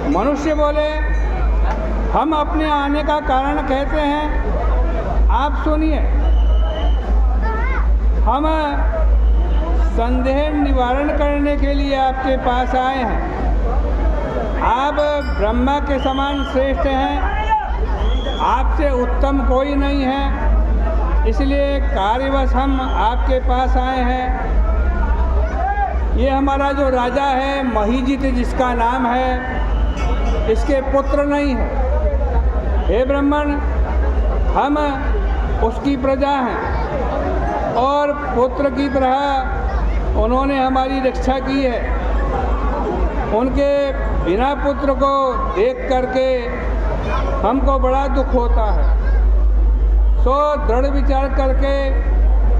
मनुष्य बोले, हम अपने आने का कारण कहते हैं, आप सुनिए। हम संदेह निवारण करने के लिए आपके पास आए हैं। आप ब्रह्मा के समान श्रेष्ठ हैं, आपसे उत्तम कोई नहीं है, इसलिए कार्यवश हम आपके पास आए हैं। ये हमारा जो राजा है महीजित, जिसका नाम है, इसके पुत्र नहीं है। हे ब्राह्मण, हम उसकी प्रजा हैं और पुत्र की तरह उन्होंने हमारी रक्षा की है। उनके बिना पुत्र को देख करके हमको बड़ा दुख होता है। सो दृढ़ विचार करके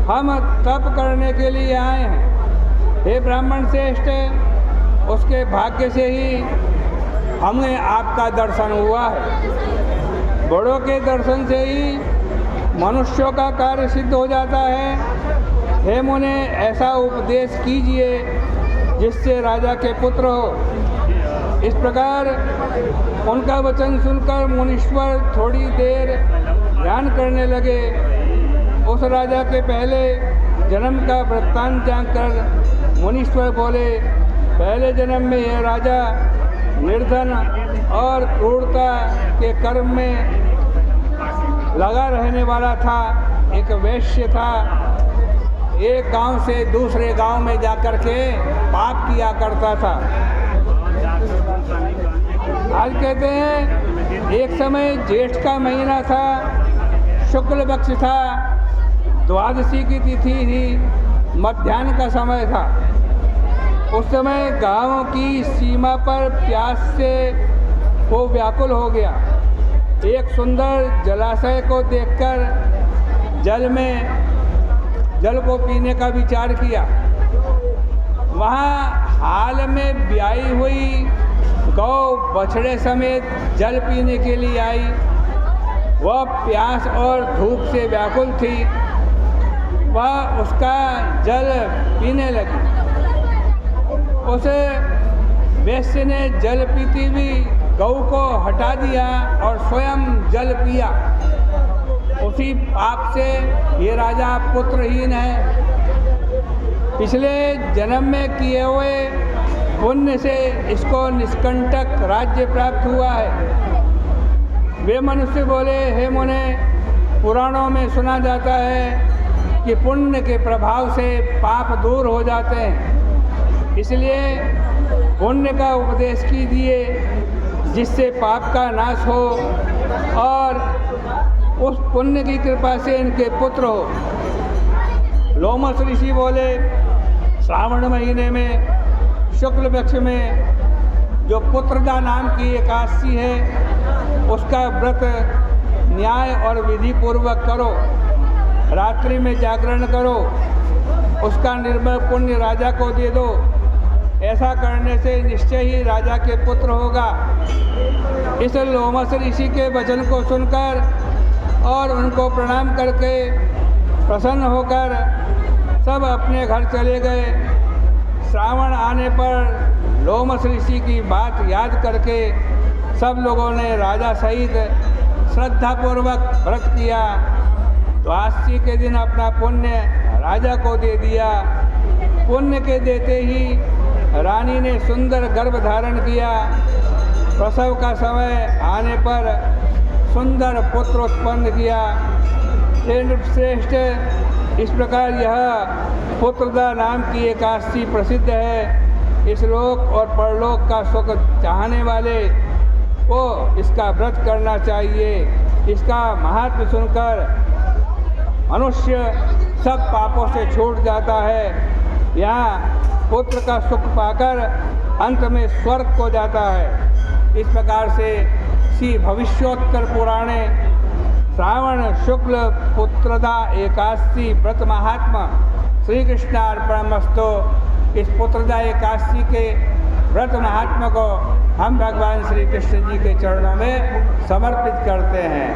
हम तप करने के लिए आए हैं। हे ब्राह्मण श्रेष्ठ, उसके भाग्य से ही हमें आपका दर्शन हुआ है। बड़ों के दर्शन से ही मनुष्यों का कार्य सिद्ध हो जाता है। हे मुने, ऐसा उपदेश कीजिए जिससे राजा के पुत्र हो। इस प्रकार उनका वचन सुनकर मुनीश्वर थोड़ी देर ध्यान करने लगे। उस राजा के पहले जन्म का वृत्तांत जानकर मुनीश्वर बोले, पहले जन्म में यह राजा निर्धन और क्रूरता के कर्म में लगा रहने वाला था। एक वैश्य था, एक गांव से दूसरे गांव में जाकर के पाप किया करता था। आज कहते हैं एक समय जेठ का महीना था, शुक्ल पक्ष था, द्वादशी की तिथि थी, मध्याह्न का समय था। उस समय गांव की सीमा पर प्यास से वो व्याकुल हो गया। एक सुंदर जलाशय को देखकर जल को पीने का विचार किया। वहाँ हाल में ब्याई हुई गौ बछड़े समेत जल पीने के लिए आई। वह प्यास और धूप से व्याकुल थी। वह उसका जल पीने लगी। उस वैश्य ने जल पीती हुई गौ को हटा दिया और स्वयं जल पिया। उसी पाप से ये राजा पुत्रहीन है। पिछले जन्म में किए हुए पुण्य से इसको निष्कंटक राज्य प्राप्त हुआ है। वे मनुष्य बोले, हे मुने, पुराणों में सुना जाता है कि पुण्य के प्रभाव से पाप दूर हो जाते हैं। इसलिए पुण्य का उपदेश कीजिए जिससे पाप का नाश हो और उस पुण्य की कृपा से इनके पुत्र हो। लोमस ऋषि बोले, श्रावण महीने में शुक्ल पक्ष में जो पुत्रदा नाम की एकादशी है, उसका व्रत न्याय और विधि पूर्वक करो। रात्रि में जागरण करो, उसका निर्मल पुण्य राजा को दे दो। ऐसा करने से निश्चय ही राजा के पुत्र होगा। इस लोमस ऋषि के वचन को सुनकर और उनको प्रणाम करके प्रसन्न होकर सब अपने घर चले गए। श्रावण आने पर लोमस ऋषि की बात याद करके सब लोगों ने राजा सहित श्रद्धापूर्वक व्रत किया। द्वादशी के दिन अपना पुण्य राजा को दे दिया। पुण्य के देते ही रानी ने सुंदर गर्भ धारण किया। प्रसव का समय आने पर सुंदर पुत्र उत्पन्न किया। श्रेष्ठ, इस प्रकार यह पुत्रदा नाम की एकादशी प्रसिद्ध है। इस लोक और परलोक का सुख चाहने वाले को इसका व्रत करना चाहिए। इसका महत्व सुनकर मनुष्य सब पापों से छूट जाता है। यहाँ पुत्र का सुख पाकर अंत में स्वर्ग को जाता है। इस प्रकार से श्री भविष्योत्तर पुराणे श्रावण शुक्ल पुत्रदा एकादशी व्रत महात्मा श्री कृष्णार्पणमस्तु। इस पुत्रदा एकादशी के व्रत महात्मा को हम भगवान श्री कृष्ण जी के चरणों में समर्पित करते हैं।